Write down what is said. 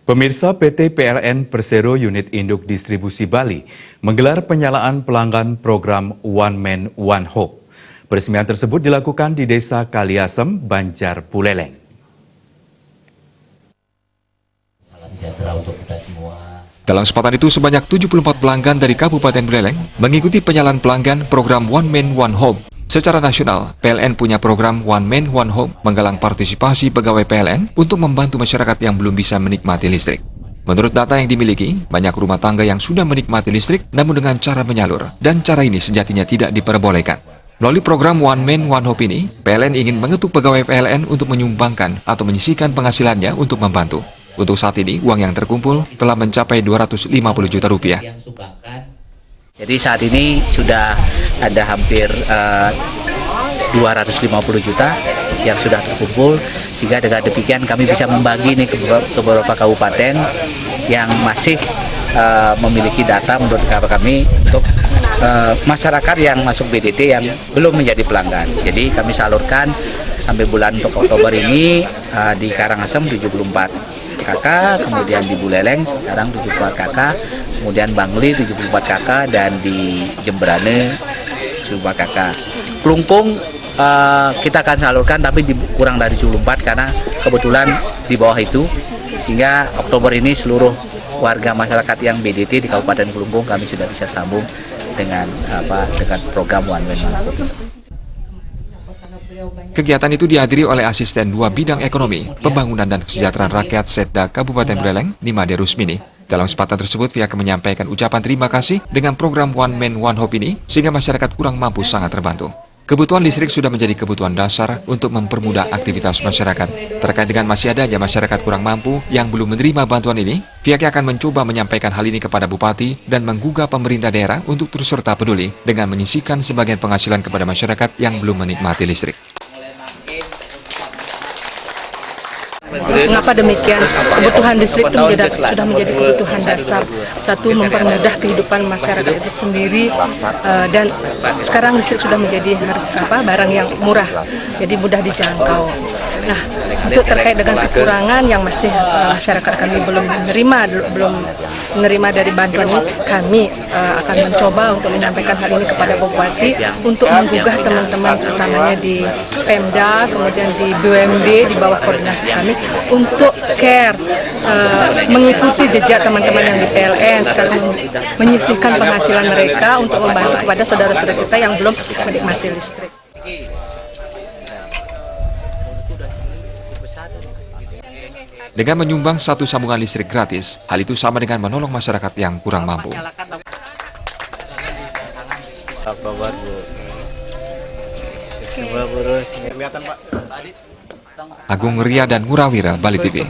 Pemirsa, PT PLN Persero Unit Induk Distribusi Bali menggelar penyalaan pelanggan program One Man One Hope. Peresmian tersebut dilakukan di Desa Kaliasem, Banjar Buleleng. Dalam kesempatan itu, sebanyak 74 pelanggan dari Kabupaten Buleleng mengikuti penyalaan pelanggan program One Man One Hope. Secara nasional, PLN punya program One Man One Hope menggalang partisipasi pegawai PLN untuk membantu masyarakat yang belum bisa menikmati listrik. Menurut data yang dimiliki, banyak rumah tangga yang sudah menikmati listrik namun dengan cara menyalur, dan cara ini sejatinya tidak diperbolehkan. Melalui program One Man One Hope ini, PLN ingin mengetuk pegawai PLN untuk menyumbangkan atau menyisihkan penghasilannya untuk membantu. Untuk saat ini, uang yang terkumpul telah mencapai 250 juta rupiah. Jadi saat ini sudah ada hampir 250 juta yang sudah terkumpul, sehingga dengan demikian kami bisa membagi nih ke beberapa kabupaten yang masih memiliki data menurut kami untuk masyarakat yang masuk BDT yang belum menjadi pelanggan. Jadi kami salurkan sampai bulan Oktober ini di Karangasem 74 KK, kemudian di Buleleng sekarang 74 KK, kemudian Bangli 74 KK, dan di Jemberane 74 KK. Kelungkung kita akan salurkan tapi kurang dari 74 karena kebetulan di bawah itu, sehingga Oktober ini seluruh warga masyarakat yang BDT di Kabupaten Kelungkung kami sudah bisa sambung dengan program One Man One Hope. Kegiatan itu dihadiri oleh Asisten 2 Bidang Ekonomi, Pembangunan dan Kesejahteraan Rakyat Setda Kabupaten Buleleng, Nimade Rusmini. Dalam kesempatan tersebut, pihak menyampaikan ucapan terima kasih dengan program One Man One Hope ini, sehingga masyarakat kurang mampu sangat terbantu. Kebutuhan listrik sudah menjadi kebutuhan dasar untuk mempermudah aktivitas masyarakat. Terkait dengan masih adanya masyarakat kurang mampu yang belum menerima bantuan ini, pihaknya akan mencoba menyampaikan hal ini kepada Bupati dan menggugah pemerintah daerah untuk turut serta peduli dengan menyisihkan sebagian penghasilan kepada masyarakat yang belum menikmati listrik. Mengapa demikian? Kebutuhan listrik itu sudah menjadi kebutuhan dasar. Satu, mempermudah kehidupan masyarakat itu sendiri, dan sekarang listrik sudah menjadi barang yang murah, jadi mudah dijangkau. Nah, untuk terkait dengan kekurangan yang masih masyarakat kami belum menerima dari bantuan ini, kami akan mencoba untuk menyampaikan hal ini kepada Bupati untuk menggugah teman-teman, utamanya di Pemda, kemudian di BUMD di bawah koordinasi kami, untuk care, mengikuti jejak teman-teman yang di PLN, sekarang menyisihkan penghasilan mereka untuk membantu kepada saudara-saudara kita yang belum menikmati listrik. Dengan menyumbang satu sambungan listrik gratis, hal itu sama dengan menolong masyarakat yang kurang mampu. Agung Ria dan Murawira, Bali TV.